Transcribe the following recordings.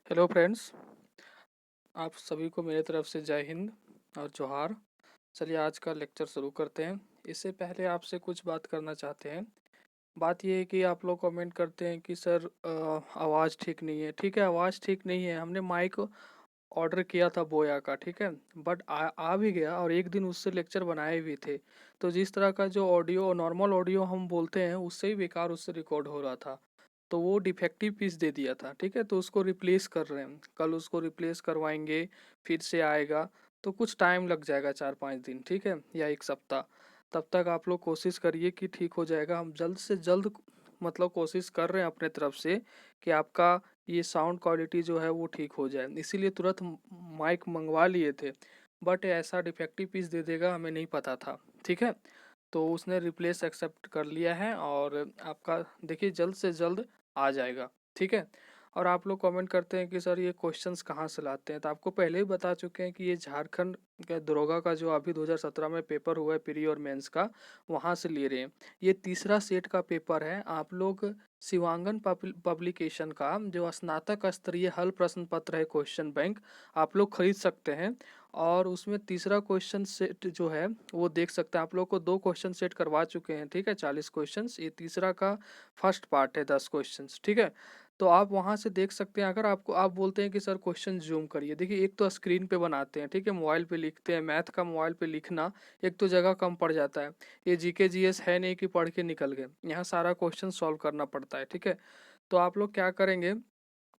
Hello friends. आप सभी को मेरे तरफ से जय हिंद और जोहार। चलिए आज का लेक्चर शुरू करते हैं। इससे पहले आपसे कुछ बात करना चाहते हैं। बात ये है कि आप लोग कमेंट करते हैं कि सर आवाज़ ठीक नहीं है। ठीक है, आवाज़ ठीक नहीं है। हमने माइक ऑर्डर किया था बोया का, ठीक है, बट आ भी गया और एक दिन उससे लेक्चर बनाए भी थे। तो जिस तरह का जो ऑडियो नॉर्मल ऑडियो हम बोलते हैं उससे ही बेकार उससे रिकॉर्ड हो रहा था। तो वो डिफेक्टिव पीस दे दिया था, ठीक है, तो उसको रिप्लेस कर रहे हैं। कल उसको रिप्लेस करवाएंगे, फिर से आएगा। तो कुछ टाइम लग जाएगा, 4-5 दिन, ठीक है, या एक सप्ताह। तब तक आप लोग कोशिश करिए कि ठीक हो जाएगा। हम जल्द से जल्द मतलब कोशिश कर रहे हैं अपने तरफ से कि आपका ये साउंड क्वालिटी जो है वो ठीक हो जाए। इसीलिए तुरंत माइक मंगवा लिए थे, बट ऐसा डिफेक्टिव पीस दे देगा हमें नहीं पता था, ठीक है। तो उसने रिप्लेस एक्सेप्ट कर लिया है और आपका देखिए जल्द से जल्द आ जाएगा, ठीक है। और आप लोग कमेंट करते हैं कि सर ये क्वेश्चंस कहाँ से लाते हैं, तो आपको पहले ही बता चुके हैं कि ये झारखंड के दरोगा का जो अभी 2017 में पेपर हुआ है प्री और मेंस का, वहाँ से ले रहे हैं। ये तीसरा सेट का पेपर है। आप लोग शिवांगन पब्लिकेशन का जो स्नातक स्तरीय हल प्रश्न पत्र है क्वेश्चन बैंक, आप लोग खरीद सकते हैं। और उसमें तीसरा क्वेश्चन सेट जो है वो देख सकते हैं। आप लोग को 2 क्वेश्चन सेट करवा चुके हैं, ठीक है, 40 क्वेश्चंस। ये तीसरा का फर्स्ट पार्ट है, 10 क्वेश्चंस, ठीक है। तो आप वहाँ से देख सकते हैं। अगर आपको आप बोलते हैं कि सर क्वेश्चन जूम करिए, देखिए एक तो स्क्रीन पे बनाते हैं, ठीक है, मोबाइल पे लिखते हैं। मैथ का मोबाइल पे लिखना एक तो जगह कम पड़ जाता है। ये जीके जीएस है नहीं कि पढ़ के निकल गए, यहाँ सारा क्वेश्चन सॉल्व करना पड़ता है, ठीक है। तो आप लोग क्या करेंगे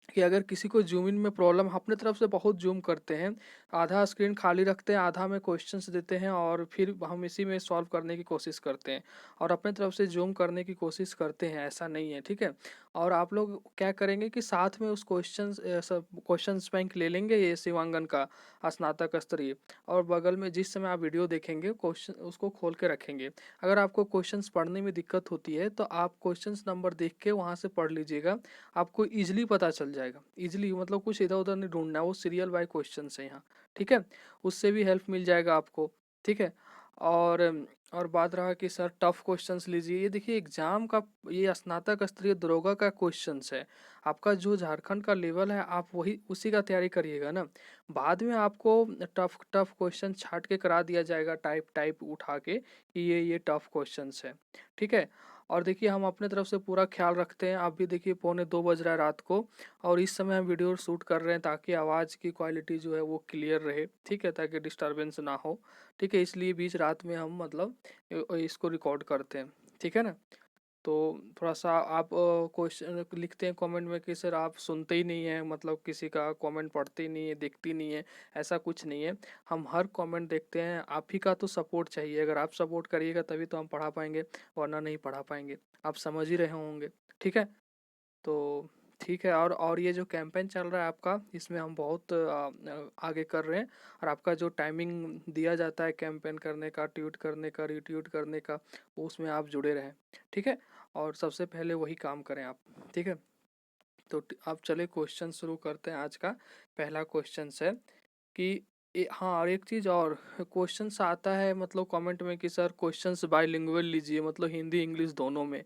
कि अगर किसी को जूम इन में प्रॉब्लम, अपने तरफ से बहुत जूम करते हैं, आधा स्क्रीन खाली रखते हैं, आधा में क्वेश्चंस देते हैं और फिर हम इसी में सॉल्व करने की कोशिश करते हैं और अपने तरफ से जूम करने की कोशिश करते हैं, ऐसा नहीं है, ठीक है। और आप लोग क्या करेंगे कि साथ में उस क्वेश्चन बैंक ले लेंगे, ये शिवांगन का स्नातक स्तरीय, और बगल में जिस समय आप वीडियो देखेंगे क्वेश्चन उसको खोल के रखेंगे। अगर आपको क्वेश्चंस पढ़ने में दिक्कत होती है तो आप क्वेश्चंस नंबर देख के वहाँ से पढ़ लीजिएगा, आपको इजीली पता चल जाएगा। इजीली मतलब कुछ इधर उधर नहीं ढूंढना है, वो सीरियल बाय क्वेश्चन है यहाँ, ठीक है। उससे भी हेल्प मिल जाएगा आपको, ठीक है। और बात रहा कि सर टफ क्वेश्चंस लीजिए, ये देखिए एग्जाम का ये स्नातक स्तरीय दरोगा का क्वेश्चंस है। आपका जो झारखंड का लेवल है आप वही उसी का तैयारी करिएगा ना। बाद में आपको टफ टफ क्वेश्चन छाट के करा दिया जाएगा, टाइप टाइप उठा के कि ये टफ क्वेश्चंस है, ठीक है। और देखिए हम अपने तरफ से पूरा ख्याल रखते हैं। आप भी देखिए 1:45 बज रहा है रात को और इस समय हम वीडियो शूट कर रहे हैं ताकि आवाज़ की क्वालिटी जो है वो क्लियर रहे, ठीक है, ताकि डिस्टरबेंस ना हो, ठीक है। इसलिए बीच रात में हम मतलब इसको रिकॉर्ड करते हैं, ठीक है ना। तो थोड़ा सा आप क्वेश्चन लिखते हैं कमेंट में कि सर आप सुनते ही नहीं हैं, मतलब किसी का कमेंट पढ़ते ही नहीं है, देखते ही नहीं है। ऐसा कुछ नहीं है, हम हर कमेंट देखते हैं। आप ही का तो सपोर्ट चाहिए, अगर आप सपोर्ट करिएगा तभी तो हम पढ़ा पाएंगे, वरना नहीं पढ़ा पाएंगे। आप समझ ही रहे होंगे, ठीक है। तो ठीक है। और ये जो कैंपेन चल रहा है आपका, इसमें हम बहुत आगे कर रहे हैं। और आपका जो टाइमिंग दिया जाता है कैंपेन करने का, ट्वीट करने का, रीट्वीट करने का, उसमें आप जुड़े रहें, ठीक है। और सबसे पहले वही काम करें आप, ठीक है। तो आप चले क्वेश्चन शुरू करते हैं। आज का पहला क्वेश्चन है कि हाँ, और एक चीज़ और, क्वेश्चंस आता है मतलब कमेंट में कि सर क्वेश्चंस बाइलिंगुअल लीजिए, मतलब हिंदी इंग्लिश दोनों में।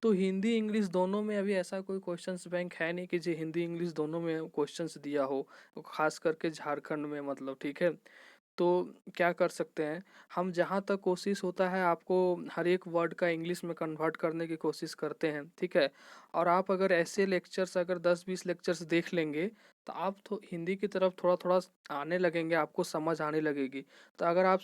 तो हिंदी इंग्लिश दोनों में अभी ऐसा कोई क्वेश्चंस बैंक है नहीं कि जो हिंदी इंग्लिश दोनों में क्वेश्चंस दिया हो, खास करके झारखंड में, मतलब, ठीक है। तो क्या कर सकते हैं हम, जहाँ तक कोशिश होता है आपको हर एक वर्ड का इंग्लिश में कन्वर्ट करने की कोशिश करते हैं, ठीक है। और आप अगर ऐसे लेक्चर्स अगर 10-20 लेक्चर्स देख लेंगे तो आप तो हिंदी की तरफ थोड़ा थोड़ा आने लगेंगे, आपको समझ आने लगेगी। तो अगर आप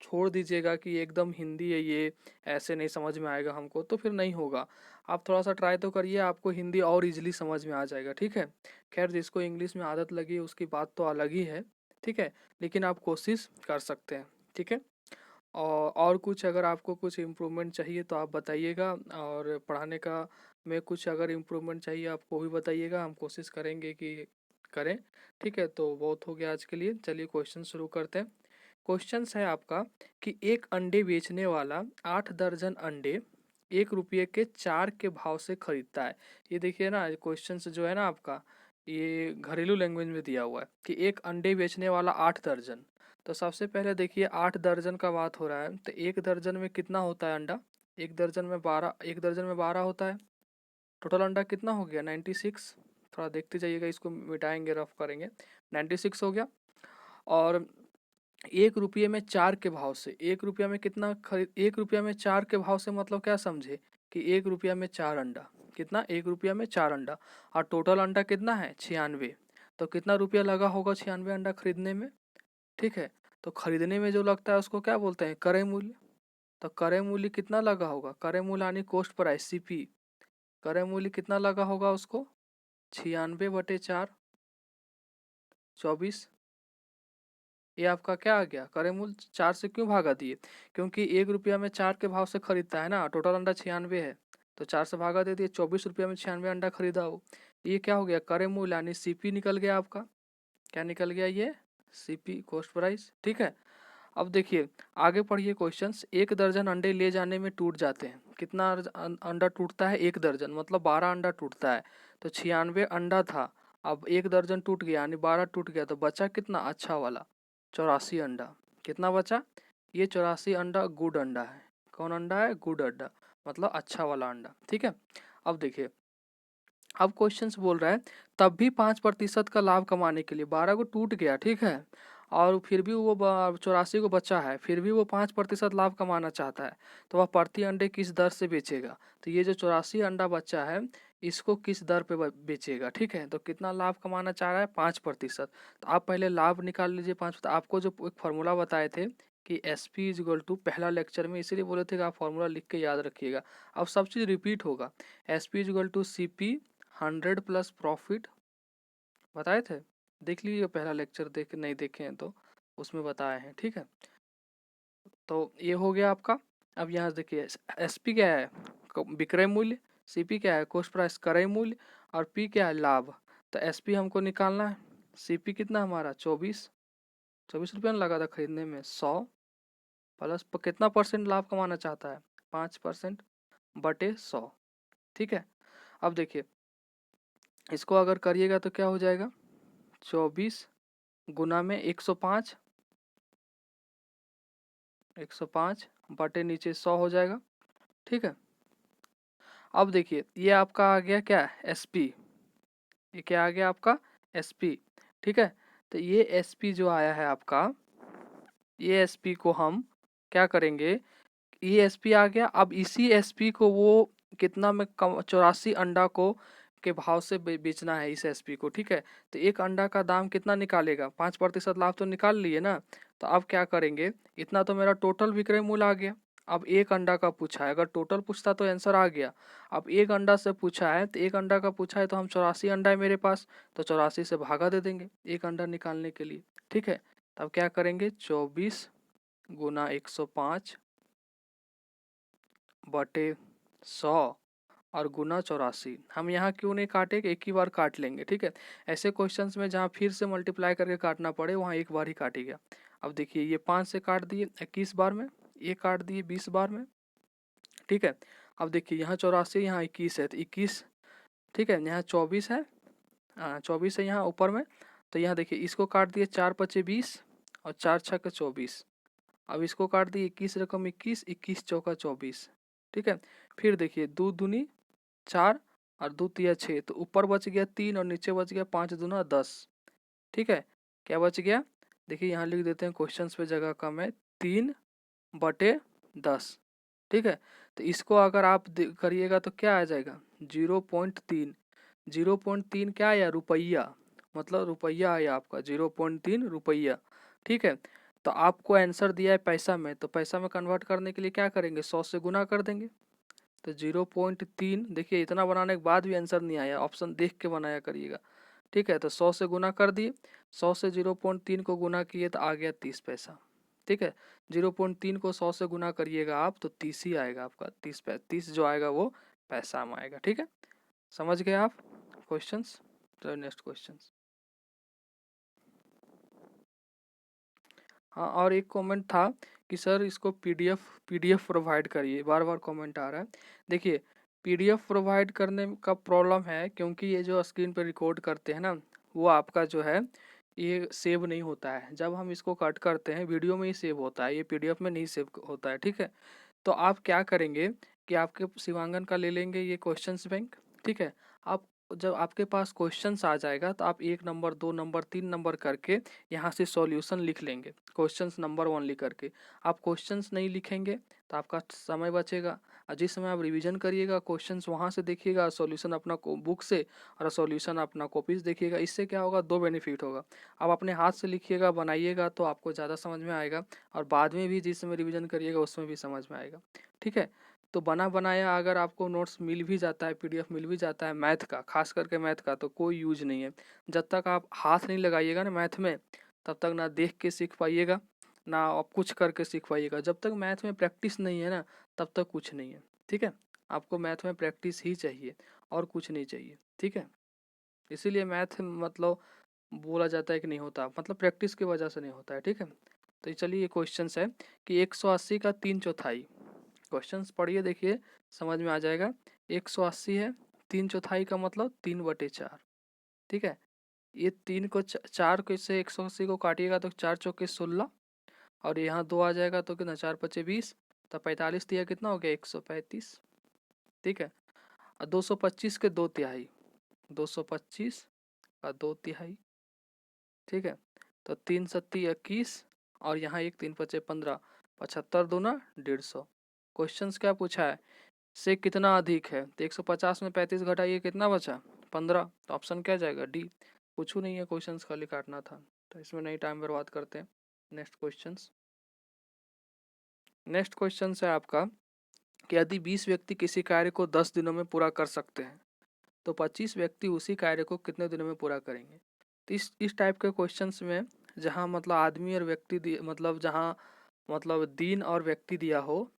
छोड़ दीजिएगा कि एकदम हिंदी है ये, ऐसे नहीं समझ में आएगा हमको, तो फिर नहीं होगा। आप थोड़ा सा ट्राई तो करिए, आपको हिंदी और इजीली समझ में आ जाएगा, ठीक है। खैर जिसको इंग्लिश में आदत लगी उसकी बात तो अलग ही है, ठीक है, लेकिन आप कोशिश कर सकते हैं, ठीक है। और कुछ अगर आपको कुछ इम्प्रूवमेंट चाहिए तो आप बताइएगा, और पढ़ाने का में कुछ अगर इम्प्रूवमेंट चाहिए आपको भी बताइएगा, हम कोशिश करेंगे कि करें, ठीक है। तो बहुत हो गया आज के लिए, चलिए क्वेश्चन शुरू करते हैं। क्वेश्चन है आपका कि एक अंडे बेचने वाला 8 दर्जन अंडे 1 रुपये के 4 के भाव से खरीदता है। ये देखिए ना, क्वेश्चन जो है ना आपका, ये घरेलू लैंग्वेज में दिया हुआ है कि एक अंडे बेचने वाला 8 दर्जन। तो सबसे पहले देखिए 8 दर्जन का बात हो रहा है, तो 1 दर्जन में कितना होता है अंडा? 1 दर्जन में 12, 1 दर्जन में 12 होता है। टोटल अंडा कितना हो गया? 96। थोड़ा देखते जाइएगा, इसको मिटाएंगे, रफ करेंगे। 96 हो गया। और 1 रुपये में 4 के भाव से, 1 रुपया में कितना खरीद, 1 रुपया में 4 के भाव से मतलब क्या समझे कि 1 रुपया में 4 अंडा, कितना, 1 रुपया में 4 अंडा, और टोटल अंडा कितना है 96। तो कितना रुपया लगा होगा 96 अंडा खरीदने में, ठीक है। तो खरीदने में जो लगता है उसको क्या बोलते हैं, क्रय मूल्य। तो क्रय मूल्य कितना लगा होगा, क्रय मूल्य यानी कॉस्ट प्राइस, सीपी, क्रय मूल्य कितना लगा होगा उसको, 96/4, 24। ये आपका क्या आ गया, क्रय मूल्य। 4 से क्यों भागा दिए, क्योंकि 1 रुपया में 4 के भाव से खरीदता है ना, टोटल अंडा 96 है, तो 4 से भागा दे दिए, 24 रुपया में 96 अंडा खरीदा हो। ये क्या हो गया, क्रय मूल्य यानी सीपी निकल गया आपका। क्या निकल गया, ये सीपी, कॉस्ट प्राइस, ठीक है। अब देखिए आगे पढ़िए क्वेश्चंस। 1 दर्जन अंडे ले जाने में टूट जाते हैं, कितना अंडा टूटता है, 1 दर्जन, मतलब 12 अंडा टूटता है। तो 96 अंडा था, अब 1 दर्जन टूट गया यानी 12 टूट गया, तो बचा कितना, अच्छा वाला 84 अंडा। कितना बचा, ये 84 अंडा गुड अंडा है। कौन अंडा है, गुड अंडा, मतलब अच्छा वाला अंडा, ठीक है। अब देखिए, अब क्वेश्चंस बोल रहा है तब भी 5% का लाभ कमाने के लिए, 12 को टूट गया, ठीक है, और फिर भी वो 84 को बचा है, फिर भी वो 5% लाभ कमाना चाहता है, तो वह प्रति अंडे किस दर से बेचेगा। तो ये जो 84 अंडा बचा है इसको किस दर पे बेचेगा, ठीक है। तो कितना लाभ कमाना चाह रहा है, 5%। तो आप पहले लाभ निकाल लीजिए 5%। आपको जो एक फार्मूला बताए थे कि SP इज इक्वल टू, पहला लेक्चर में इसीलिए बोले थे कि आप फार्मूला लिख के याद रखिएगा, अब सब चीज़ रिपीट होगा। SP is equal to CP 100 plus profit, बताए थे, देख लीजिए पहला लेक्चर, देख नहीं देखे हैं तो उसमें बताए हैं, ठीक है। तो ये हो गया आपका। अब यहाँ से देखिए SP क्या है, विक्रय मूल्य, CP क्या है, कॉस्ट प्राइस क्रय मूल्य, और P क्या है, लाभ। तो SP हमको निकालना है, CP कितना हमारा 24 रुपया लगा था खरीदने में, 100 प्लस कितना परसेंट लाभ कमाना चाहता है, 5% बटे 100, ठीक है। अब देखिए इसको अगर करिएगा तो क्या हो जाएगा, 24 गुना में 105, 105 बटे नीचे 100 हो जाएगा, ठीक है। अब देखिए ये आपका आ गया क्या, SP, ये क्या आ गया आपका, SP, ठीक है। तो ये SP जो आया है आपका, ये SP को हम क्या करेंगे, ये SP आ गया। अब इसी SP को वो कितना में, 84 अंडा को के भाव से बेचना है इस SP को, ठीक है। तो एक अंडा का दाम कितना निकालेगा, 5% लाभ तो निकाल लिए ना। तो अब क्या करेंगे, इतना तो मेरा टोटल विक्रय मूल्य आ गया। अब एक अंडा का पूछा है, अगर टोटल पूछता तो आंसर आ गया। अब एक अंडा से पूछा है, तो एक अंडा का पूछा है तो हम 84 अंडा है मेरे पास, तो 84 से भागा दे देंगे एक अंडा निकालने के लिए, ठीक है। तब क्या करेंगे, 24 गुना 105 बटे 100 और गुना 84। हम यहाँ क्यों नहीं काटे, एक ही बार काट लेंगे, ठीक है। ऐसे क्वेश्चंस में जहाँ फिर से मल्टीप्लाई करके काटना पड़े वहाँ एक बार ही काटिएगा। अब देखिए ये 5 से काट दिए 21 बार में, ये काट दिए 20 बार में, ठीक है। अब देखिए यहाँ 84, यहाँ 21 है, तो 21, ठीक है, यहाँ 24 है, 24 है यहाँ ऊपर में। तो यहाँ देखिए इसको काट दिए 4 पचे 20 और 4 छक्के 24। अब इसको काट दिए 21 रकम 21, 21 चौका 24, ठीक है। फिर देखिए 2 दूनी 4 और 2 तिया 6, तो ऊपर बच गया 3 और नीचे बच गया 5 दूना 10, ठीक है। क्या बच गया, देखिए यहाँ लिख देते हैं, क्वेश्चंस पे जगह कम है, 3/10, ठीक है। तो इसको अगर आप करिएगा तो क्या आ जाएगा, 0.3, 0.3 क्या आया, रुपया, मतलब रुपया आया आपका 0.3 रुपया, ठीक है। तो आपको आंसर दिया है पैसा में, तो पैसा में कन्वर्ट करने के लिए क्या करेंगे, 100 से गुना कर देंगे। तो 0.3, देखिए इतना बनाने के बाद भी आंसर नहीं आया, ऑप्शन देख के बनाया करिएगा, ठीक है। तो 100 से गुना कर दिए, 100 से 0.3 को गुना किए तो आ गया 30 पैसा, ठीक है। 0.3 को 100 से गुना करिएगा आप तो 30 ही आएगा आपका, 30 जो आएगा वो पैसा में आएगा, ठीक है। समझ गए आप क्वेश्चंस। तो नेक्स्ट क्वेश्चंस। हाँ, और एक कमेंट था कि सर इसको पीडीएफ प्रोवाइड करिए, बार बार कमेंट आ रहा है। देखिए पीडीएफ प्रोवाइड करने का प्रॉब्लम है क्योंकि ये जो स्क्रीन पर रिकॉर्ड करते हैं ना, वो आपका जो है ये सेव नहीं होता है। जब हम इसको कट करते हैं वीडियो में ही सेव होता है, ये पीडीएफ में नहीं सेव होता है, ठीक है। तो आप क्या करेंगे कि आपके शिवांगन का ले लेंगे ये क्वेश्चंस बैंक, ठीक है। आप जब आपके पास क्वेश्चंस आ जाएगा तो आप 1 नंबर 2 नंबर 3 नंबर करके यहाँ से सॉल्यूशन लिख लेंगे, क्वेश्चंस नंबर ओनली करके। आप क्वेश्चंस नहीं लिखेंगे तो आपका समय बचेगा, और जिस समय आप रिवीजन करिएगा क्वेश्चंस वहाँ से देखिएगा, सॉल्यूशन अपना बुक से, और सॉल्यूशन अपना कॉपी से देखिएगा। इससे क्या होगा, 2 बेनिफिट होगा। आप अपने हाथ से लिखिएगा, बनाइएगा तो आपको ज़्यादा समझ में आएगा, और बाद में भी जिस समय रिविजन करिएगा उसमें भी समझ में आएगा। ठीक है, तो बना बनाया अगर आपको नोट्स मिल भी जाता है, पीडीएफ मिल भी जाता है मैथ का, खास करके मैथ का, तो कोई यूज नहीं है। जब तक आप हाथ नहीं लगाइएगा ना मैथ में, तब तक ना देख के सीख पाइएगा, ना आप कुछ करके सीख पाइएगा। जब तक मैथ में प्रैक्टिस नहीं है ना, तब तक कुछ नहीं है। ठीक है, आपको मैथ में प्रैक्टिस ही चाहिए और कुछ नहीं चाहिए। ठीक है, इसीलिए मैथ मतलब बोला जाता है कि नहीं होता, मतलब प्रैक्टिस की वजह से नहीं होता है। ठीक है, तो चलिए ये क्वेश्चन है कि 180 का 3/4। क्वेश्चंस पढ़िए, देखिए समझ में आ जाएगा। 180 है, 3/4 का मतलब 3/4। ठीक है, ये 3 को 4 को से 180 को काटिएगा तो 4 चौके 16, और यहाँ 2 आ जाएगा तो कितना, 4 पचे 20, तो 45 दिया, कितना हो गया, 135। ठीक है, और 225 के 2/3, 225 का 2/3। ठीक है, तो 3 सत्ती 21, और यहाँ एक 3 पचे 15, 75 दूना 150। क्वेश्चंस क्या पूछा है, से कितना अधिक है, तो 150 में 35 घटाइए, कितना बचा, 15। तो ऑप्शन क्या जाएगा, डी। कुछ नहीं है, क्वेश्चंस खाली काटना था, तो इसमें नहीं टाइम बर्बाद करते हैं। नेक्स्ट क्वेश्चन है आपका कि यदि 20 व्यक्ति किसी कार्य को 10 दिनों में पूरा कर सकते हैं, तो 25 व्यक्ति उसी कार्य को कितने दिनों में पूरा करेंगे। तो इस टाइप के क्वेश्चंस में जहाँ मतलब आदमी और व्यक्ति मतलब जहाँ मतलब दिन और व्यक्ति दिया हो,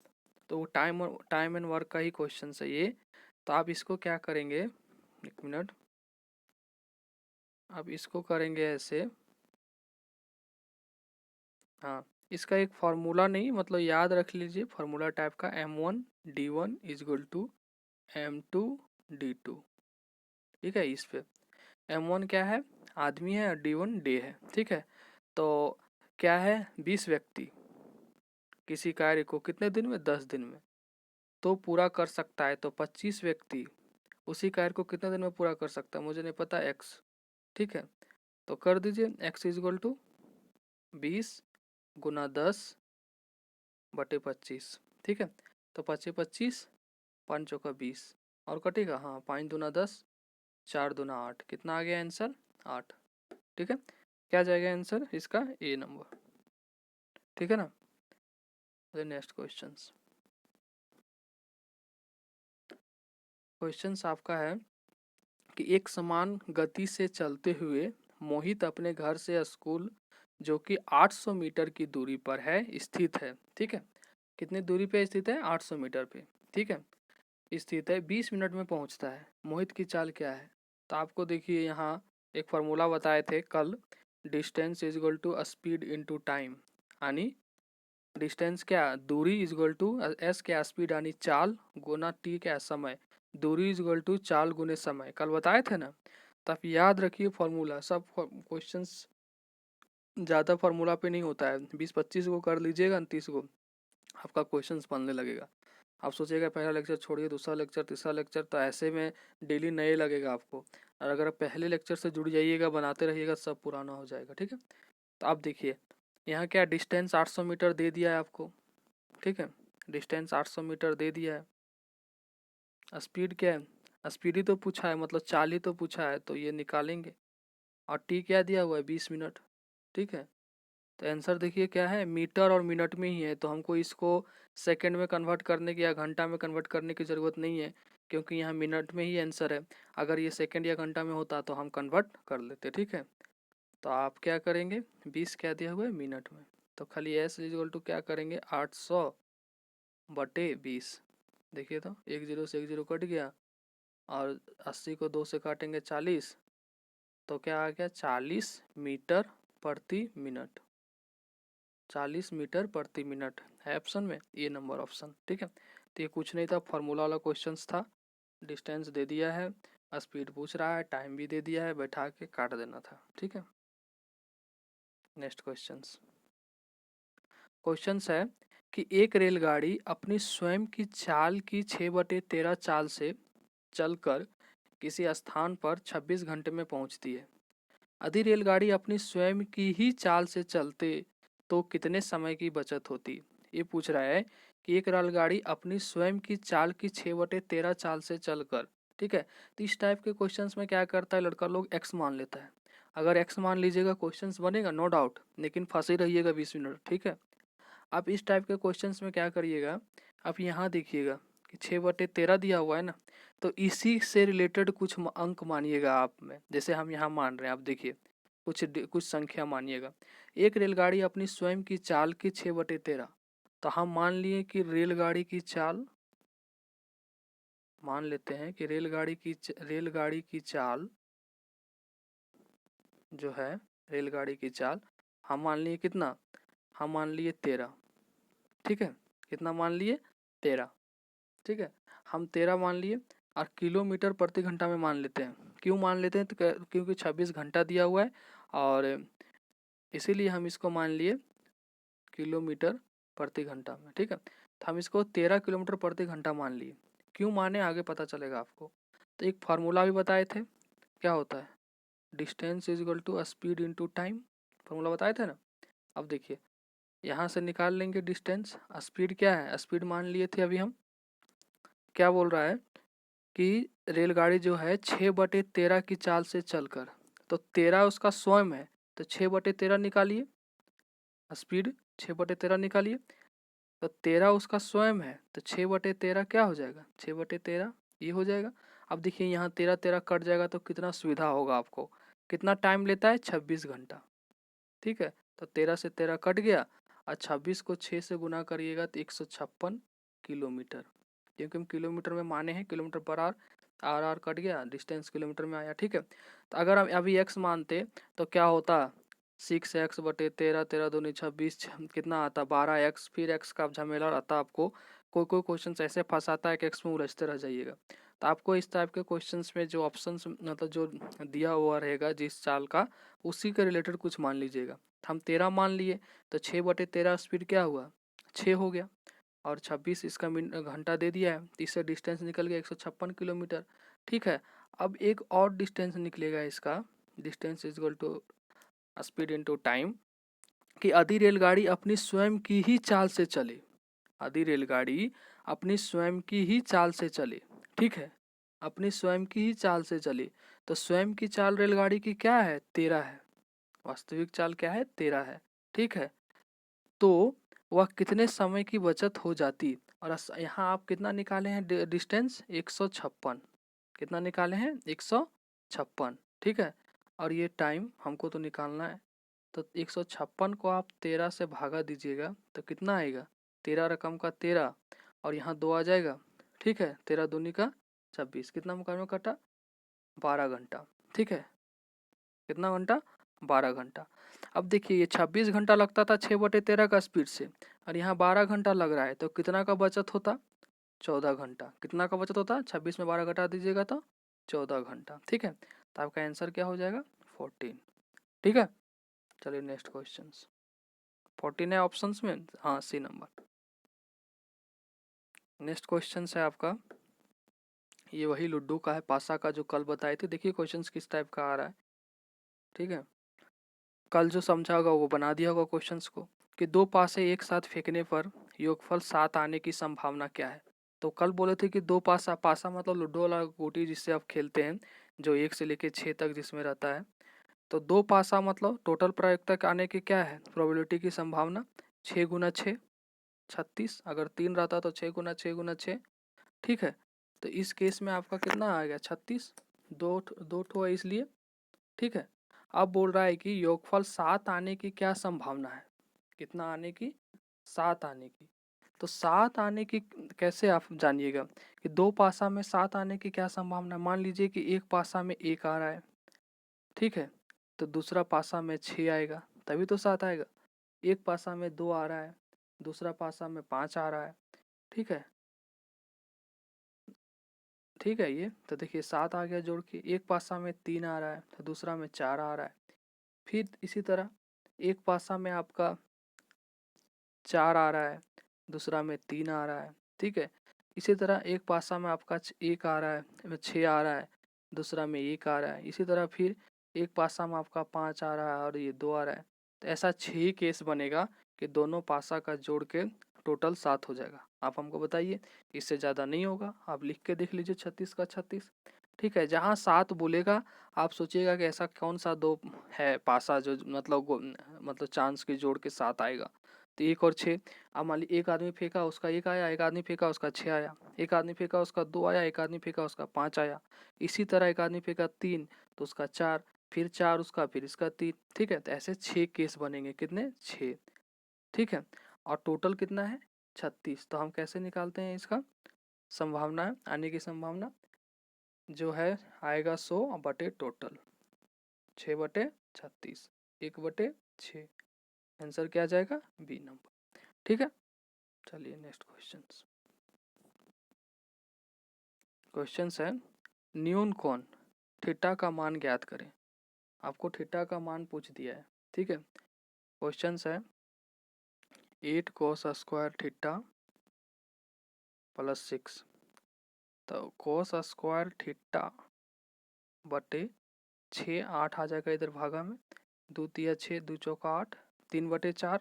तो वो टाइम एंड वर्क का ही क्वेश्चन है ये। तो आप इसको क्या करेंगे, एक मिनट, अब इसको करेंगे ऐसे। हाँ, इसका एक फार्मूला नहीं, मतलब याद रख लीजिए फार्मूला टाइप का, M1D1 = M2D2। ठीक है, इस पे M1 क्या है, आदमी है, और D1 डे है। ठीक है, तो क्या है, 20 व्यक्ति किसी कार्य को कितने दिन में, 10 दिन में तो पूरा कर सकता है, तो 25 व्यक्ति उसी कार्य को कितने दिन में पूरा कर सकता है, मुझे नहीं पता, x। ठीक है, तो कर दीजिए, x = 20 × 10/25। ठीक है, तो 25 25, 5 चौका 20, और कटेगा, हाँ, 5 दूना 10, 4 दूना 8, कितना आ गया आंसर, 8। ठीक है, क्या जाएगा आंसर इसका, ए नंबर। ठीक है ना। नेक्स्ट क्वेश्चंस आपका है कि एक समान गति से चलते हुए मोहित अपने घर से स्कूल, जो कि 800 मीटर की दूरी पर है, स्थित है। ठीक है, कितनी दूरी पे स्थित है, 800 मीटर पे। ठीक है, स्थित है, 20 मिनट में पहुंचता है। मोहित की चाल क्या है। तो आपको देखिए यहाँ एक फार्मूला बताए थे कल, डिस्टेंस = स्पीड इनटू टाइम, यानी डिस्टेंस क्या, दूरी = एस क्या, स्पीड यानी चाल, गुना टी क्या, समय। दूरी = चाल गुने समय, कल बताए थे ना। तो आप याद रखिए फार्मूला, सब क्वेश्चंस ज़्यादा फार्मूला पे नहीं होता है, 20-25 को कर लीजिएगा, 30 को आपका क्वेश्चंस बनने लगेगा। आप सोचिएगा पहला लेक्चर छोड़िए, दूसरा लेक्चर, तीसरा लेक्चर, तो ऐसे में डेली नए लगेगा आपको। और अगर आप पहले लेक्चर से जुड़ जाइएगा, बनाते रहिएगा, सब पुराना हो जाएगा। ठीक है, तो आप देखिए यहाँ क्या, डिस्टेंस 800 मीटर दे दिया है आपको। ठीक है, डिस्टेंस 800 मीटर दे दिया है। स्पीड क्या है, स्पीड ही तो पूछा है, मतलब चाल ही तो पूछा है, तो ये निकालेंगे। और टी क्या दिया हुआ है, 20 मिनट। ठीक है, तो आंसर देखिए क्या है, मीटर और मिनट में ही है, तो हमको इसको सेकंड में कन्वर्ट करने की या घंटा में कन्वर्ट करने की ज़रूरत नहीं है, क्योंकि यहाँ मिनट में ही आंसर है। अगर ये सेकंड या घंटा में होता तो हम कन्वर्ट कर लेते। ठीक है, तो आप क्या करेंगे, 20 क्या दिया हुआ है, मिनट में, तो खाली S = क्या करेंगे, 800/20। देखिए तो एक जीरो से एक जीरो कट गया, और 80 को 2 से काटेंगे 40, तो क्या आ गया, 40 मीटर प्रति मिनट। 40 मीटर प्रति मिनट है ऑप्शन में, ये नंबर ऑप्शन। ठीक है, तो ये कुछ नहीं था, फार्मूला वाला क्वेश्चंस था। डिस्टेंस दे दिया है, स्पीड पूछ रहा है, टाइम भी दे दिया है, बैठा के काट देना था। ठीक है, नेक्स्ट क्वेश्चंस है कि एक रेलगाड़ी अपनी स्वयं की चाल की 6/13 चाल से चलकर किसी स्थान पर 26 घंटे में पहुंचती है। आधी रेलगाड़ी अपनी स्वयं की ही चाल से चलते तो कितने समय की बचत होती। ये पूछ रहा है कि एक रेलगाड़ी अपनी स्वयं की चाल की 6/13 चाल से चलकर, ठीक है। तो इस टाइप के क्वेश्चंस में क्या करता है लड़का लोग, एक्स मान लेता है। अगर एक्स मान लीजिएगा क्वेश्चंस बनेगा नो डाउट, लेकिन फंसे रहिएगा 20 मिनट, ठीक है। आप इस टाइप के क्वेश्चंस में क्या करिएगा, आप यहाँ देखिएगा कि 6/13 दिया हुआ है ना, तो इसी से रिलेटेड कुछ अंक मानिएगा आप में। जैसे हम यहाँ मान रहे हैं, आप देखिए कुछ संख्या मानिएगा। एक रेलगाड़ी अपनी स्वयं की चाल की 6/13, तो हम मान लिए कि रेलगाड़ी की चाल, मान लेते हैं कि रेलगाड़ी की चाल जो है, रेलगाड़ी की चाल हम मान लिए कितना, हम मान लिए 13, ठीक है। कितना मान लिए, 13, ठीक है। हम 13 मान लिए और किलोमीटर प्रति घंटा में मान लेते हैं। क्यों मान लेते हैं, तो क्योंकि 26 घंटा दिया हुआ है और इसीलिए हम इसको मान लिए किलोमीटर प्रति घंटा में, ठीक है। तो हम इसको 13 किलोमीटर प्रति घंटा मान लिए। क्यों माने आगे पता चलेगा आपको। तो एक फार्मूला भी बताए थे, क्या होता है, distance is equal to speed into time, formula बताए थे ना। अब देखिए यहाँ से निकाल लेंगे डिस्टेंस, स्पीड क्या है, स्पीड मान लिए थे अभी हम। क्या बोल रहा है कि रेलगाड़ी जो है 6/13 की चाल से चलकर, तो 13 उसका स्वयं है, तो 6/13 निकालिए, स्पीड 6/13 निकालिए। तो 13 उसका स्वयं है, तो 6/13 क्या हो जाएगा, 6/13 ये हो जाएगा। अब देखिए यहाँ 13 कट जाएगा तो कितना सुविधा होगा आपको, कितना टाइम लेता है, 26 घंटा, ठीक है। तो 13 से 13 कट गया और 26 को 6 से गुना करिएगा तो 156 किलोमीटर, क्योंकि हम किलोमीटर में माने हैं, किलोमीटर पर आर कट गया, डिस्टेंस किलोमीटर में आया, ठीक है। तो अगर हम अभी एक्स मानते तो क्या होता, 6x/13, 13 दूनी 26, कितना आता 12x, फिर एक्स का झमेला रहता आपको। कोई कोई क्वेश्चन ऐसे फंसाता है कि एक्स में उलझते रह जाइएगा। तो आपको इस टाइप के क्वेश्चंस में जो ऑप्शंस मतलब जो दिया हुआ रहेगा जिस चाल का, उसी के रिलेटेड कुछ मान लीजिएगा। हम 13 मान लिए तो 6/13 स्पीड क्या हुआ, 6 हो गया, और 26 इसका घंटा दे दिया है, तो इससे डिस्टेंस निकल गया 156 किलोमीटर, ठीक है। अब एक और डिस्टेंस निकलेगा इसका, distance is equal to speed into time, कि आधी रेलगाड़ी अपनी स्वयं की ही चाल से चले, आधी रेलगाड़ी अपनी स्वयं की ही चाल से चले, ठीक है, अपनी स्वयं की ही चाल से चले। तो स्वयं की चाल रेलगाड़ी की क्या है, 13 है, वास्तविक चाल क्या है, 13 है, ठीक है। तो वह कितने समय की बचत हो जाती, और यहाँ आप कितना निकाले हैं डिस्टेंस, 156, कितना निकाले हैं, 156, ठीक है। और ये टाइम हमको तो निकालना है, तो 156 को आप 13 से भागा दीजिएगा तो कितना आएगा, 13 रकम का 13 और यहाँ 2 आ जाएगा, ठीक है। 13 दूनी का 26, कितना मुकाबले में कटा, 12 घंटा, ठीक है। कितना घंटा, 12 घंटा। अब देखिए ये 26 घंटा लगता था 6/13 का स्पीड से, और यहाँ 12 घंटा लग रहा है, तो कितना का बचत होता, 14 घंटा। कितना का बचत होता, 26 में 12 घटा दीजिएगा तो 14 घंटा, ठीक है। तो आपका आंसर क्या हो जाएगा, 14, ठीक है। चलिए नेक्स्ट क्वेश्चन, 14 है ऑप्शन में, हाँ सी नंबर। नेक्स्ट क्वेश्चन है आपका, ये वही लुड्डू का है, पासा का, जो कल बताए थे। देखिए क्वेश्चन किस टाइप का आ रहा है, ठीक है। कल जो समझा होगा वो बना दिया होगा क्वेश्चंस को, कि दो पासे एक साथ फेंकने पर योगफल 7 आने की संभावना क्या है। तो कल बोले थे कि दो पासा, पासा मतलब लूडो वाला गोटी जिससे आप खेलते हैं, जो 1 से लेके 6 तक जिसमें रहता है। तो दो पासा मतलब टोटल प्रायोगिक आने की क्या है, प्रोबेबिलिटी की संभावना 6 गुना 6 36, अगर 3 रहता तो 6 गुना 6 गुना 6, ठीक है। तो इस केस में आपका कितना आ गया, 36, दो ठो है इसलिए, ठीक है। अब बोल रहा है कि योगफल 7 आने की क्या संभावना है, कितना आने की, 7 आने की। तो 7 आने की कैसे आप जानिएगा कि दो पासा में 7 आने की क्या संभावना है। मान लीजिए कि एक पासा में 1 आ रहा है, ठीक है, तो दूसरा पासा में 6 आएगा, तभी तो 7 आएगा। एक पासा में 2 आ रहा है, दूसरा पासा में 5 आ रहा है, ठीक है, ठीक है। ये तो देखिए 7 आ गया जोड़ के, एक पासा में 3 आ रहा है तो दूसरा में 4 आ रहा है। फिर इसी तरह एक पासा में आपका 4 आ रहा है, दूसरा में 3 आ रहा है, ठीक है। इसी तरह एक पासा में आपका 1 आ रहा है, 6 आ रहा है, दूसरा में 1 आ रहा है, इसी तरह फिर एक पासा में आपका 5 आ रहा है और ये 2 आ रहा है। तो ऐसा 6 केस बनेगा कि दोनों पासा का जोड़ के टोटल 7 हो जाएगा। आप हमको बताइए, इससे ज़्यादा नहीं होगा। आप लिख के देख लीजिए 36 का 36। ठीक है, जहाँ 7 बोलेगा आप सोचिएगा कि ऐसा कौन सा दो है पासा जो मतलब चांस के जोड़ के 7 आएगा। तो 1 और 6। अब मान ली एक आदमी फेंका उसका 1 आया, एक आदमी फेंका उसका 6 आया, एक आदमी फेंका उसका 2 आया, एक आदमी फेंका उसका 5 आया। इसी तरह एक आदमी फेंका 3 तो उसका 4, फिर 4 उसका, फिर इसका 3। ठीक है, तो ऐसे 6 केस बनेंगे। कितने? 6। ठीक है, और टोटल कितना है? 36। तो हम कैसे निकालते हैं इसका संभावना आने की संभावना जो है आएगा 100 / टोटल 6/36 1/6। आंसर क्या आ जाएगा? B number. ठीक है, चलिए नेक्स्ट क्वेश्चन है न्यून कोण थीटा का मान ज्ञात करें। आपको थीटा का मान पूछ दिया है। ठीक है, क्वेश्चन है 8 cos स्क्वायर थीटा प्लस 6। तो cos स्क्वायर थीटा बटे 6 8 आ जाएगा इधर भागा में, 2 तिया 6 2 चौका 8 3/4।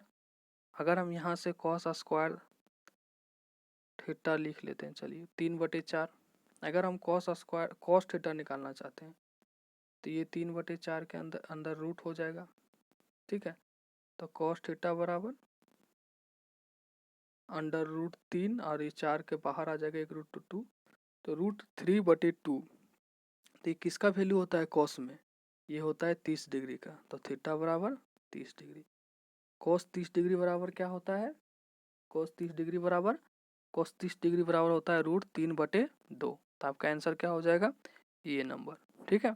अगर हम यहाँ से cos स्क्वायर थीटा लिख लेते हैं, चलिए 3/4। अगर हम cos थीटा निकालना चाहते हैं तो ये 3/4 के अंदर अंदर रूट हो जाएगा। ठीक है, तो cos थीटा बराबर √3 और ये 4 के बाहर आ जाएगा 1√2, तो √3/2। तो ये किसका वैल्यू होता है cos में? ये होता है 30 डिग्री का। तो थीटा बराबर 30 डिग्री। cos 30 डिग्री बराबर क्या होता है? cos 30 डिग्री बराबर होता है √3/2। तो आपका आंसर क्या हो जाएगा? ये नंबर। ठीक है,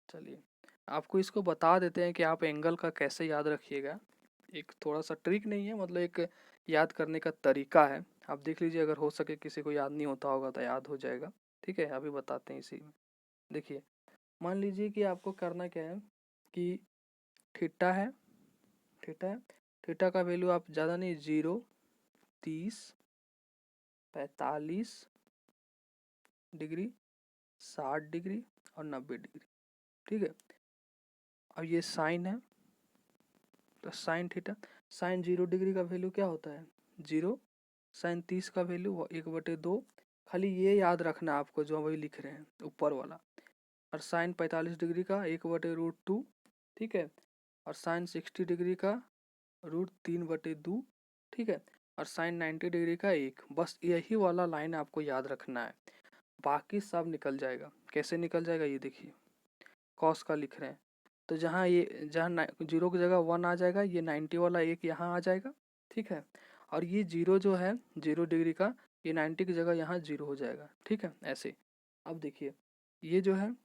चलिए आपको इसको बता देते हैं कि आप एंगल का कैसे याद रखिएगा। एक थोड़ा सा ट्रिक नहीं है, मतलब एक याद करने का तरीका है। आप देख लीजिए, अगर हो सके किसी को याद नहीं होता होगा तो याद हो जाएगा। ठीक है, अभी बताते हैं इसी में। देखिए, मान लीजिए कि आपको करना क्या है कि थीटा है, थीटा का वैल्यू आप ज़्यादा नहीं 0 30 45 डिग्री 60 डिग्री और 90 डिग्री। ठीक है, अब ये साइन है तो साइन थीटा, साइन 0 डिग्री का वैल्यू क्या होता है? 0। साइन 30 का वैल्यू 1/2। खाली ये याद रखना है आपको जो वही लिख रहे हैं ऊपर वाला। और साइन 45 डिग्री का 1/√2। ठीक है, और साइन 60 डिग्री का √3/2। ठीक है, और साइन 90 डिग्री का 1। बस यही वाला लाइन आपको याद रखना है, बाकी सब निकल जाएगा। कैसे निकल जाएगा ये देखिए, कॉस का लिख रहे हैं तो जहाँ 0 की जगह 1 आ जाएगा, ये 90 वाला 1 यहाँ आ जाएगा। ठीक है, और ये 0 जो है 0 डिग्री का, ये 90 की जगह यहाँ 0 हो जाएगा। ठीक है, ऐसे। अब देखिए, ये जो है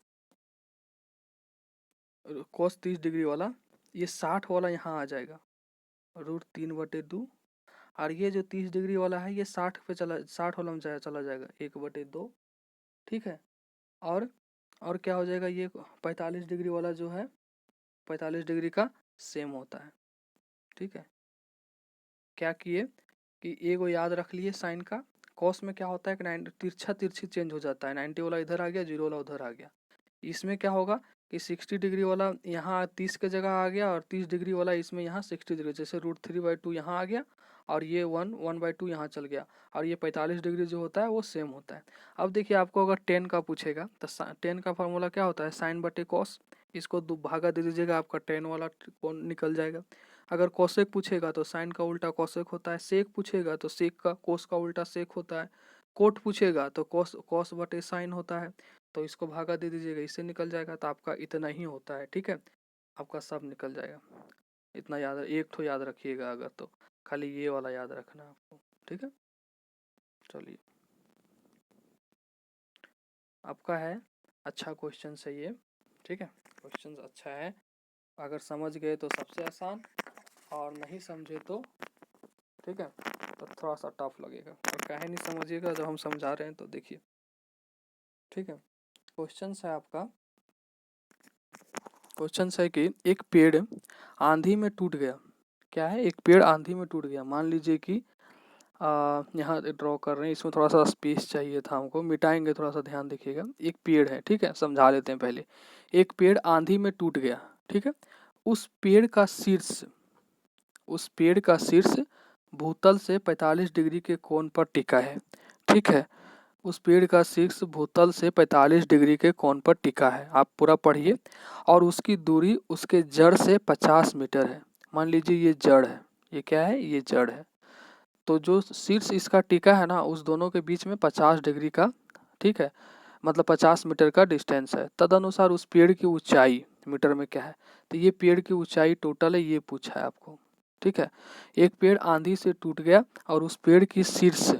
cos 30 डिग्री वाला, ये 60 वाला यहाँ आ जाएगा √3/2। और ये जो 30 डिग्री वाला है ये 60 वाला में चला जाएगा 1/2। ठीक है, और क्या हो जाएगा, ये 45 डिग्री वाला जो है 45 डिग्री का सेम होता है। ठीक है, क्या किए कि एगो याद रख लिए साइन का। कॉस में क्या होता है कि तिरछी चेंज हो जाता है, 90 वाला इधर आ गया, 0 वाला उधर आ गया। इसमें क्या होगा कि 60 डिग्री वाला यहाँ 30 के जगह आ गया और 30 डिग्री वाला इसमें यहाँ 60 डिग्री, जैसे √3/2 यहाँ आ गया और ये 1/2 यहाँ चल गया, और ये 45 डिग्री जो होता है वो सेम होता है। अब देखिए, आपको अगर 10 का पूछेगा तो 10 का फॉर्मूला क्या होता है? sin/cos। इसको भागा दे दीजिएगा, आपका 10 वाला कोण निकल जाएगा। अगर कोसेक पूछेगा तो साइन का उल्टा कोसेक होता है, सेक पूछेगा तो सेक का कोस का उल्टा सेक होता है, कोट पूछेगा तो cos/sin होता है। तो इसको भागा दे दीजिएगा, इससे निकल जाएगा। तो आपका इतना ही होता है। ठीक है, आपका सब निकल जाएगा। इतना याद, एक तो याद रखिएगा, अगर तो खाली ये वाला याद रखना है आपको। ठीक है, चलिए आपका है अच्छा क्वेश्चन है ये। ठीक है, क्वेश्चन अच्छा है, अगर समझ गए तो सबसे आसान, और नहीं समझे तो ठीक है तो थोड़ा सा टफ लगेगा। और काहे नहीं समझिएगा, जब हम समझा रहे हैं तो देखिए। ठीक है, क्वेश्चन है आपका, क्वेश्चन है कि एक पेड़ आंधी में टूट गया। क्या है? एक पेड़ आंधी में टूट गया। मान लीजिए कि यहाँ ड्रॉ कर रहे हैं, इसमें थोड़ा सा स्पेस चाहिए था हमको, मिटाएंगे, थोड़ा सा ध्यान देखिएगा। एक पेड़ है, ठीक है, समझा लेते हैं पहले। एक पेड़ आंधी में टूट गया, ठीक है। उस पेड़ का शीर्ष उस पेड़ का शीर्ष भूतल से 45 डिग्री के कोण पर टिका है, ठीक है। उस पेड़ का शीर्ष भूतल से 45 डिग्री के कोण पर टिका है, आप पूरा पढ़िए। और उसकी दूरी उसके जड़ से 50 मीटर है। मान लीजिए ये जड़ है, ये क्या है, ये जड़ है। तो जो शीर्ष इसका टिका है ना, उस दोनों के बीच में 50 डिग्री का, ठीक है, मतलब 50 मीटर का डिस्टेंस है। तदनुसार उस पेड़ की ऊंचाई मीटर में क्या है, तो ये पेड़ की ऊंचाई टोटल है, ये पूछा है आपको, ठीक है। एक पेड़ आंधी से टूट गया और उस पेड़ की शीर्ष,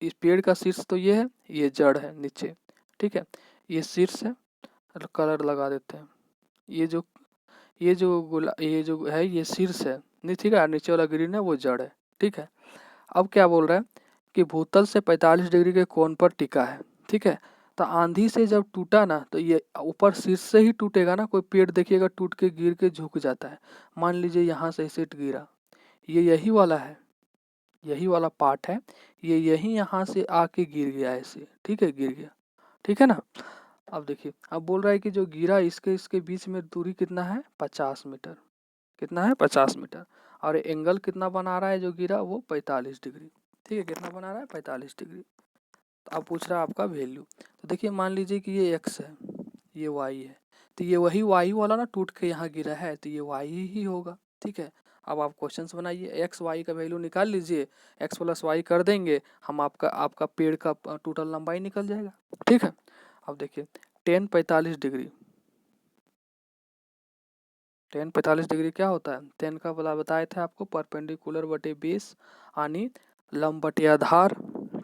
इस पेड़ का शीर्ष तो ये है, ये जड़ है नीचे, ठीक है, ये शीर्ष है। कलर लगा देते हैं। ये जो है ये शीर्ष है, नहीं, ठीक है, नीचे वाला ग्रीन है वो जड़ है, ठीक है। अब क्या बोल रहा है कि भूतल से 45 डिग्री के कोण पर टिका है, ठीक है। तो आंधी से जब टूटा ना, तो ये ऊपर शीर्ष से ही टूटेगा ना, कोई पेड़ देखिएगा टूट के गिर के झुक जाता है। मान लीजिए यहाँ से ऐसे गिरा, ये यही वाला है, यही वाला पार्ट है, ये यही यहाँ से आके गिर गया ऐसे, ठीक है, गिर गया, ठीक है ना। अब देखिए, अब बोल रहा है कि जो गिरा इसके इसके बीच में दूरी कितना है, 50 मीटर, कितना है, 50 मीटर। और एंगल कितना बना रहा है जो गिरा, वो 45 डिग्री, ठीक है, कितना बना रहा है, 45 डिग्री। तो अब पूछ रहा है आपका वैल्यू। तो देखिए, मान लीजिए कि ये x है, ये y है, तो ये वही y वाला ना टूट के यहाँ गिरा है, तो ये y ही होगा, ठीक है। अब आप क्वेश्चंस बनाइए, x y का वैल्यू निकाल लीजिए, x प्लस y कर देंगे हम, आपका पेड़ का टोटल लंबाई निकल जाएगा, ठीक है। अब देखिए, टेन 45 डिग्री, टेन 45 डिग्री क्या होता है, टेन का वाला बताए थे आपको, परपेंडिकुलर बटे बेस यानी लंब बटे आधार,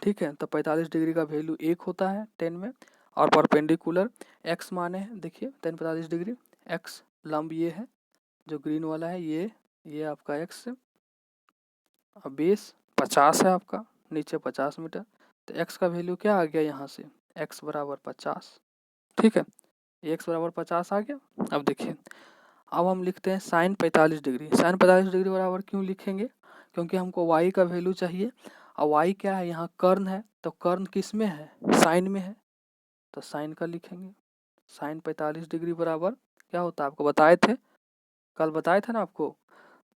ठीक है। तो 45 डिग्री का वैल्यू 1 होता है टेन में, और परपेंडिकुलर एक्स माने हैं, देखिए टेन 45 डिग्री, एक्स लंब ये है जो ग्रीन वाला है, ये आपका एक्स है, और बेस 50 है आपका, नीचे 50 मीटर। तो एक्स का वैल्यू क्या आ गया यहाँ से, एक्स बराबर 50, ठीक है, एक्स बराबर 50 आ गया। अब देखिए, अब हम लिखते हैं साइन 45 डिग्री। साइन 45 डिग्री बराबर क्यों लिखेंगे, क्योंकि हमको y का वैल्यू चाहिए, और y क्या है, यहाँ कर्ण है, तो कर्ण किस में है, साइन में है, तो साइन का लिखेंगे। साइन 45 डिग्री बराबर क्या होता है, आपको बताए थे, कल बताए थे ना आपको,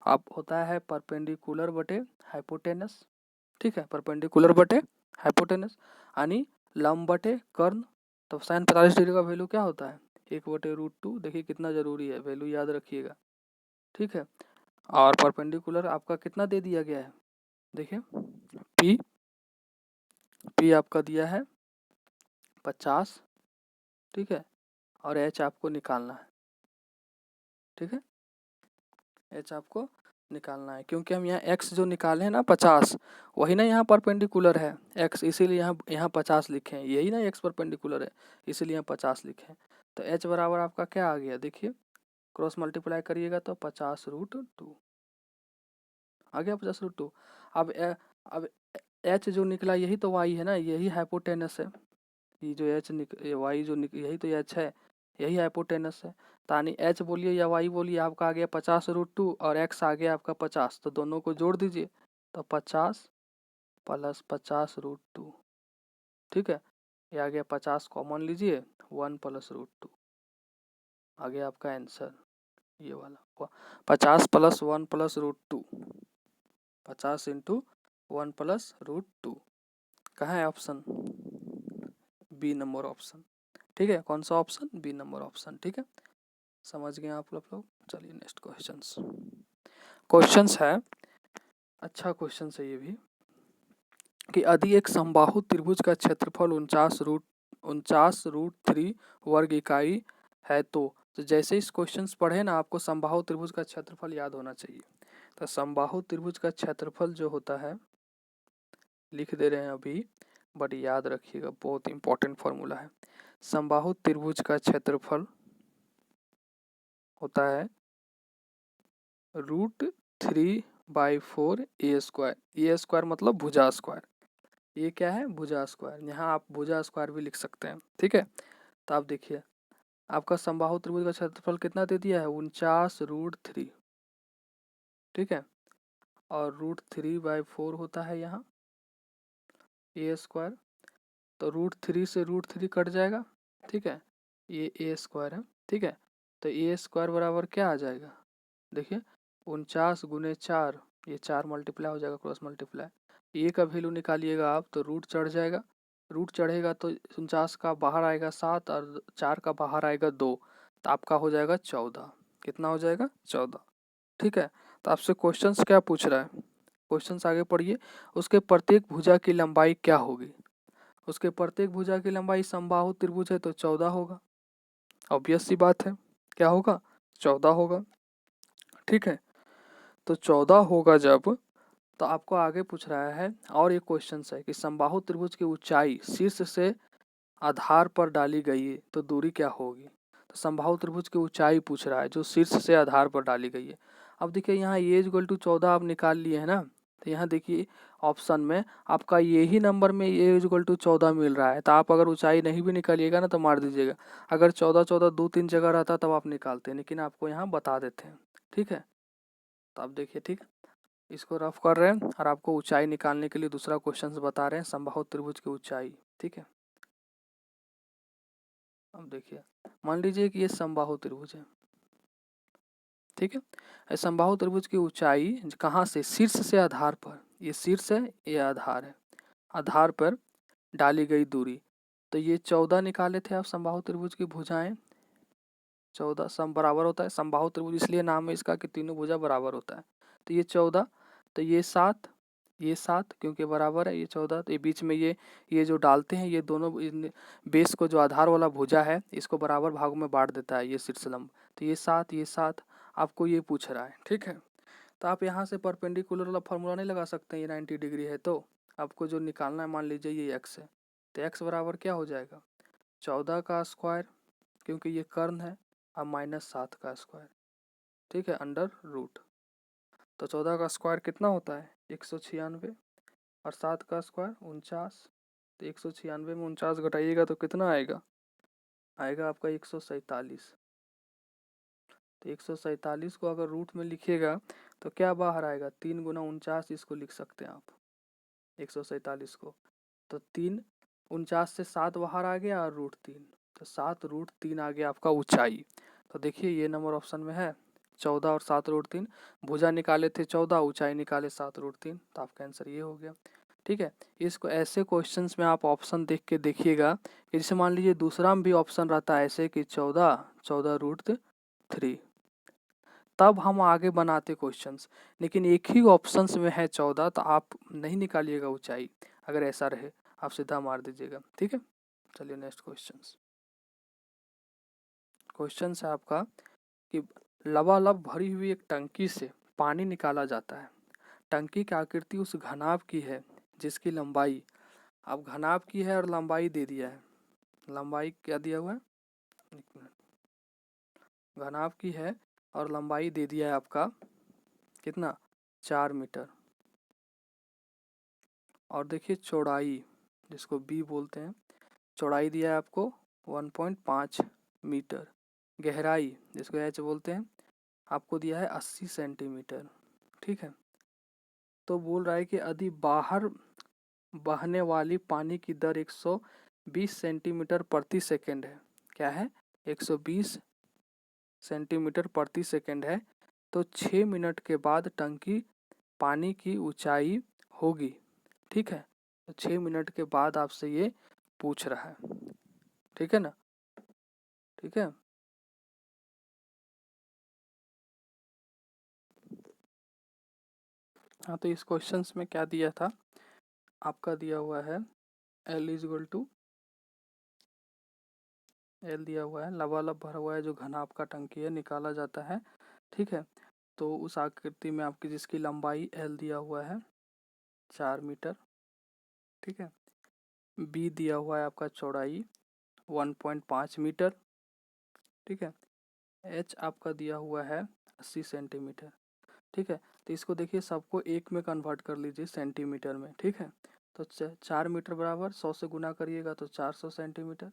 आप होता है परपेंडिकुलर बटे हाइपोटेनस, ठीक है, परपेंडिकुलर बटे हाइपोटेनस यानी लंब बटे कर्ण। तो साइन 45 डिग्री का वैल्यू क्या होता है, 1/√2। देखिए कितना जरूरी है, वैल्यू याद रखिएगा, ठीक है। और परपेंडिकुलर आपका कितना दे दिया गया है, देखिए पी आपका दिया है 50, ठीक है, और एच आपको निकालना है, ठीक है, एच आपको निकालना है, क्योंकि हम यहाँ एक्स जो निकाले हैं ना 50, वही ना यहाँ परपेंडिकुलर है एक्स, इसीलिए यहाँ 50 लिखे हैं, यही ना एक्स परपेंडिकुलर है, इसीलिए यहाँ 50 लिखे हैं। तो एच बराबर आपका क्या आ गया, देखिए क्रॉस मल्टीप्लाई करिएगा तो 50√2 आ गया, 50√2। अब एच जो निकला यही तो वाई है ना, यही हाइपोटेनस है, ये जो एच वाई जो यही तो एच है, यही हाइपोटेनस है। तानी एच बोलिए या वाई बोलिए, आपका आ गया 50√2 और एक्स आ गया आपका 50, तो दोनों को जोड़ दीजिए, तो 50 + 50√2, ठीक है, ये आ गया 50 कॉमन लीजिए, 1 + √2 आ गया आपका आंसर, ये वाला 50 + 1 + √2, 50 × 1 + √2, कहाँ है ऑप्शन, बी नंबर ऑप्शन, ठीक है, कौन सा ऑप्शन, बी नंबर ऑप्शन, ठीक है, समझ गए आप लोग। चलिए नेक्स्ट क्वेश्चंस है, अच्छा क्वेश्चन है ये भी, कि यदि एक समबाहु त्रिभुज का क्षेत्रफल 49√3 वर्ग इकाई है, तो जैसे इस क्वेश्चंस पढ़े ना, आपको समबाहु त्रिभुज का क्षेत्रफल याद होना चाहिए। तो समबाहु त्रिभुज का क्षेत्रफल जो होता है, लिख दे रहे हैं अभी, बट याद रखिएगा, बहुत इंपॉर्टेंट फॉर्मूला है। समबाहु त्रिभुज का क्षेत्रफल होता है √3/4 a²। a² मतलब भुजा स्क्वायर, ये क्या है, भुजा स्क्वायर, यहाँ आप भुजा स्क्वायर भी लिख सकते हैं, ठीक है। तो आप देखिए, आपका समबाहु त्रिभुज का क्षेत्रफल कितना दे दिया है, 49√3, ठीक है, और √3/4 होता है यहाँ, ए स्क्वायर, तो √3 से √3 कट जाएगा, ठीक है, ये ए स्क्वायर है, ठीक है। तो ए स्क्वायर बराबर क्या आ जाएगा, देखिए 49 × 4, ये 4 मल्टीप्लाई हो जाएगा, क्रॉस मल्टीप्लाई। ए का वैल्यू निकालिएगा आप तो रूट चढ़ जाएगा, रूट चढ़ेगा तो 49 का बाहर आएगा 7 और 4 का बाहर आएगा 2, तो आपका हो जाएगा 14। कितना हो जाएगा, 14, ठीक है। तो आपसे क्वेश्चंस क्या पूछ रहा है, क्वेश्चंस आगे पढ़िए। उसके प्रत्येक भुजा की लंबाई क्या होगी, उसके प्रत्येक भुजा की लंबाई समबाहु त्रिभुज है तो 14 होगा, ऑब्वियस सी बात है, क्या होगा, 14 होगा, ठीक है। तो 14 होगा जब, तो आपको आगे पूछ रहा है और एक क्वेश्चन है कि समबाहु त्रिभुज की ऊंचाई शीर्ष से आधार पर डाली गई है तो दूरी क्या होगी। तो समबाहु त्रिभुज की ऊंचाई पूछ रहा है जो शीर्ष से आधार पर डाली गई है। अब देखिए यहाँ ए इक्वल टू 14 आप निकाल लिए है ना, तो यहाँ देखिए ऑप्शन में आपका यही नंबर में ए इक्वल टू 14 मिल रहा है, तो आप अगर ऊंचाई नहीं भी निकालिएगा ना तो मार दीजिएगा। अगर 14 14 2 3 जगह रहता तब आप निकालते हैं, लेकिन आपको यहाँ बता देते हैं, ठीक है। तो आप देखिए, ठीक, इसको रफ कर रहे हैं और आपको ऊंचाई निकालने के लिए दूसरा क्वेश्चन बता रहे हैं, समबाहु त्रिभुज की ऊंचाई, ठीक है। अब देखिए मान लीजिए कि ये समबाहु त्रिभुज है, ठीक है। समबाहु त्रिभुज की ऊंचाई कहाँ से, शीर्ष से आधार पर, ये शीर्ष है ये आधार है, आधार पर डाली गई दूरी। तो ये 14 निकाले थे आप समबाहु त्रिभुज की भुजाएं, 14 सम बराबर होता है, समबाहु त्रिभुज इसलिए नाम है इसका कि तीनों भुजा बराबर होता है। तो ये 14, तो ये 7, ये 7 क्योंकि बराबर है, ये 14, तो ये बीच में ये जो डालते हैं ये दोनों बेस को, जो आधार वाला भुजा है इसको बराबर भागों में बांट देता है ये शीर्षलंब। तो ये 7 ये 7 आपको ये पूछ रहा है, ठीक है। तो आप यहाँ से परपेंडिकुलर वाला फॉर्मूला नहीं लगा सकते हैं, ये 90 डिग्री है तो आपको जो निकालना है, मान लीजिए ये एक्स है, तो एक्स बराबर क्या हो जाएगा, 14 का स्क्वायर क्योंकि ये कर्ण है, अब -7 का स्क्वायर, ठीक है, अंडर रूट। तो 14 का स्क्वायर कितना होता है 196 और 7 का स्क्वायर 49। तो 196 में 49 घटाइएगा तो कितना आएगा, आएगा आपका 147। तो 147 को अगर रूट में लिखिएगा तो क्या बाहर आएगा, 3 × 49 इसको लिख सकते हैं आप 147 को। तो 3 49 से 7 बाहर आ गया और √3, तो 7√3 आ गया आपका ऊंचाई। तो देखिए ये नंबर ऑप्शन में है 14 और 7√3, भुजा निकाले थे 14, ऊंचाई निकाले 7√3, तो आपका आंसर ये हो गया, ठीक है। इसको ऐसे क्वेश्चंस में आप ऑप्शन देख के देखिएगा कि जैसे मान लीजिए दूसरा में भी ऑप्शन रहता है ऐसे कि 14 √3, तब हम आगे बनाते क्वेश्चंस, लेकिन एक ही ऑप्शंस में है 14, तो आप नहीं निकालिएगा ऊंचाई, अगर ऐसा रहे आप सीधा मार दीजिएगा, ठीक है। चलिए नेक्स्ट क्वेश्चन है आपका कि लबालब भरी हुई एक टंकी से पानी निकाला जाता है, टंकी की आकृति उस घनाभ की है जिसकी लंबाई, अब घनाभ की है और लंबाई दे दिया है, लंबाई क्या दिया हुआ है, एक मिनट, घनाभ की है और लंबाई दे दिया है आपका कितना, 4 मीटर। और देखिए चौड़ाई जिसको बी बोलते हैं, चौड़ाई दिया है आपको 1.5 मीटर, गहराई जिसको एच बोलते हैं आपको दिया है 80 सेंटीमीटर, ठीक है। तो बोल रहा है कि यदि बाहर बहने वाली पानी की दर 120 सेंटीमीटर प्रति सेकंड है, क्या है 120 सेंटीमीटर प्रति सेकंड है, तो 6 मिनट के बाद टंकी पानी की ऊंचाई होगी, ठीक है। तो 6 मिनट के बाद आपसे ये पूछ रहा है, ठीक है ना, ठीक है। हाँ तो इस क्वेश्चंस में क्या दिया था, आपका दिया हुआ है L = L दिया हुआ है, लबालब भरा हुआ है जो घना आपका टंकी है निकाला जाता है, ठीक है। तो उस आकृति में आपकी जिसकी लंबाई L दिया हुआ है 4 मीटर, ठीक है। B दिया हुआ है आपका चौड़ाई 1.5 मीटर, ठीक है। H आपका दिया हुआ है 80 सेंटीमीटर, ठीक है। तो इसको देखिए सबको एक में कन्वर्ट कर लीजिए सेंटीमीटर में, ठीक है। तो 4 मीटर बराबर 100 से गुना करिएगा तो 400 सेंटीमीटर,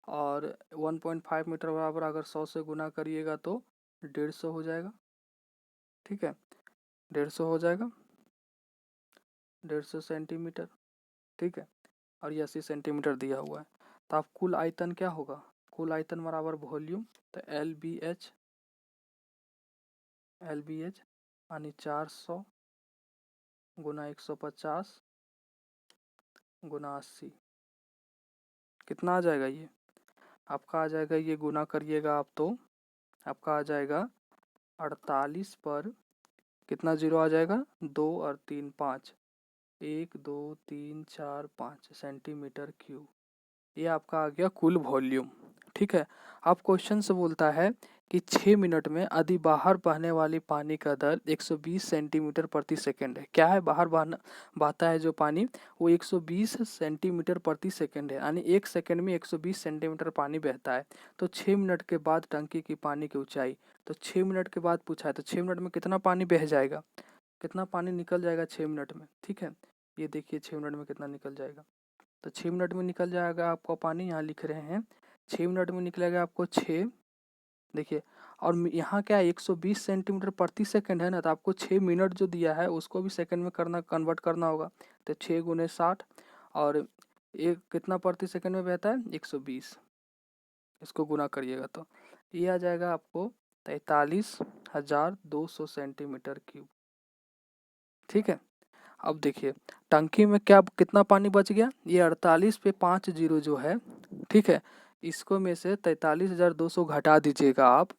और 1.5 मीटर बराबर अगर 100 से गुना करिएगा तो 150 हो जाएगा, ठीक है, 150 हो जाएगा, 150 सेंटीमीटर। ठीक है, और ये 80 सेंटीमीटर दिया हुआ है। तो आप कुल आयतन क्या होगा, कुल आयतन बराबर वॉल्यूम, तो एल बी एच यानी 400 गुना 150 गुना 80, कितना आ जाएगा ये आपका, आ जाएगा ये गुना करिएगा आप तो आपका आ जाएगा 48 पर कितना जीरो आ जाएगा, 2 और 3 5, 1 2 3 4 5 सेंटीमीटर क्यूब, ये आपका आ गया कुल वॉल्यूम। ठीक है, अब क्वेश्चन से बोलता है कि 6 मिनट में यदि बाहर बहने वाली पानी का दर 120 सेंटीमीटर प्रति सेकंड है। क्या है, बाहर बहता है जो पानी वो 120 सेंटीमीटर प्रति सेकंड है, यानी 1 सेकंड में 120 सेंटीमीटर पानी बहता है। तो 6 मिनट के बाद टंकी की पानी की ऊंचाई, तो 6 मिनट के बाद पूछा है, तो 6 मिनट में कितना पानी बह जाएगा, कितना पानी निकल जाएगा 6 मिनट में। ठीक है, ये देखिए 6 मिनट में कितना निकल जाएगा, तो 6 मिनट में निकल जाएगा आपका पानी, यहाँ लिख रहे हैं 6 मिनट में निकलेगा आपको 6, देखिए, और यहाँ क्या है 120 सेंटीमीटर प्रति सेकंड है ना, तो आपको 6 मिनट जो दिया है उसको भी सेकंड में कन्वर्ट करना होगा। तो 6 गुने 60 और एक कितना प्रति सेकंड में बहता है 120, इसको गुना करिएगा तो ये आ जाएगा आपको 43,200 सेंटीमीटर क्यूब। ठीक है, अब देखिए टंकी में क्या कितना पानी बच गया, ये 48 पे 5 जीरो जो है, ठीक है, इसको में से 43,200 घटा दीजिएगा आप,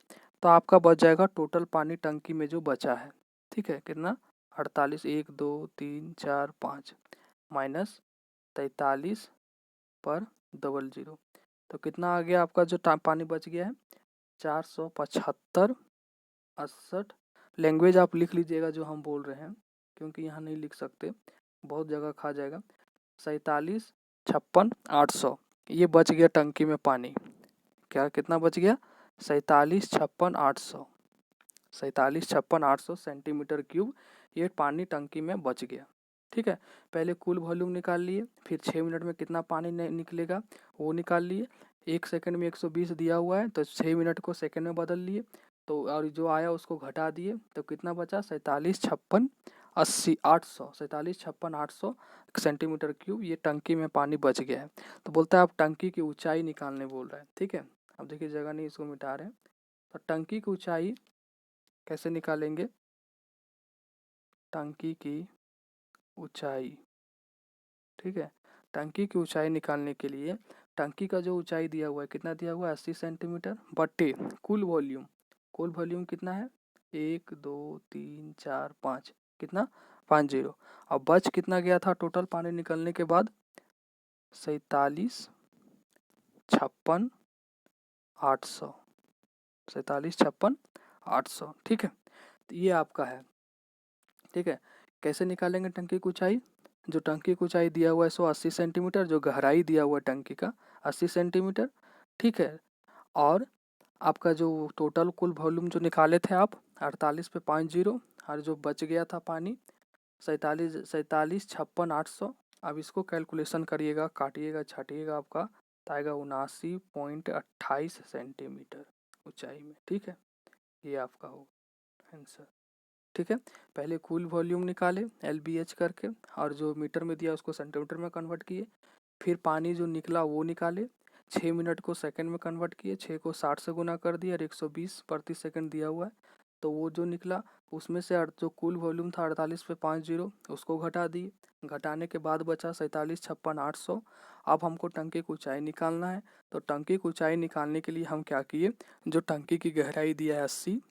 तो आपका बच जाएगा टोटल पानी टंकी में जो बचा है। ठीक है, कितना 48 1 2 3 4 5 माइनस 43 पर डबल जीरो, तो कितना आ गया आपका जो पानी बच गया है 475 68, लैंग्वेज आप लिख लीजिएगा जो हम बोल रहे हैं, क्योंकि यहाँ नहीं लिख सकते, बहुत जगह खा जाएगा। 47,56,800 ये बच गया टंकी में पानी, क्या कितना बच गया 47,56,800, 47,56,800 सेंटीमीटर क्यूब ये पानी टंकी में बच गया। ठीक है, पहले कुल वॉल्यूम निकाल लिए, फिर 6 मिनट में कितना पानी निकलेगा वो निकाल लिए, 1 सेकंड में 120 दिया हुआ है तो 6 मिनट को सेकंड में बदल लिए, तो और जो आया उसको घटा दिए, तो कितना बचा 47,56,80,800, 47,56,800 सेंटीमीटर क्यूब ये टंकी में पानी बच गया है। तो बोलता है आप टंकी की ऊंचाई निकालने बोल रहे हैं। ठीक है, अब देखिए जगह नहीं, इसको मिटा रहे हैं, तो टंकी की ऊंचाई कैसे निकालेंगे, टंकी की ऊंचाई, ठीक है, टंकी की ऊंचाई निकालने के लिए टंकी का जो ऊंचाई दिया हुआ है कितना दिया हुआ है 80 सेंटीमीटर बटे कुल वॉल्यूम, कुल वॉल्यूम कितना है 1 2 3 4 5, कितना 5 जीरो, अब बच कितना गया था टोटल पानी निकलने के बाद 47,56,800, 47,56,800। ठीक है, तो ये आपका है। ठीक है, कैसे निकालेंगे टंकी की ऊंचाई, जो टंकी की ऊंचाई दिया हुआ है 180 सेंटीमीटर, जो गहराई दिया हुआ है टंकी का 80 सेंटीमीटर। ठीक है, और आपका जो टोटल कुल वॉल्यूम जो निकाले थे आप 48 पे 5 जीरो, और जो बच गया था पानी 47,56,800। अब इसको कैलकुलेशन करिएगा, काटिएगा छाटिएगा आपका, तो आएगा 79.28 सेंटीमीटर ऊंचाई में। ठीक है, ये आपका होगा आंसर। ठीक है, पहले कुल वॉल्यूम निकाले LBH करके, और जो मीटर में दिया उसको सेंटीमीटर में कन्वर्ट किए, फिर पानी जो निकला वो निकाले, 6 मिनट को सेकंड में कन्वर्ट किए, 6 को 60 से गुना कर दिया और 120 प्रति सेकंड दिया हुआ है, तो वो जो निकला उसमें से जो कुल वॉल्यूम था 48 पे 5 जीरो उसको घटा दिए, घटाने के बाद बचा 47,56,800। अब हमको टंकी की ऊंचाई निकालना है, तो टंकी की ऊंचाई निकालने के लिए हम क्या किए, जो टंकी की गहराई दिया है 80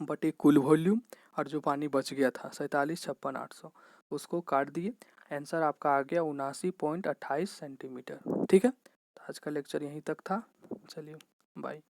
बटे कुल वॉल्यूम, और जो पानी बच गया था 47,56,800 उसको काट दिए, आंसर आपका आ गया 79.28 सेंटीमीटर। ठीक है, तो आज का लेक्चर यहीं तक था, चलिए बाय।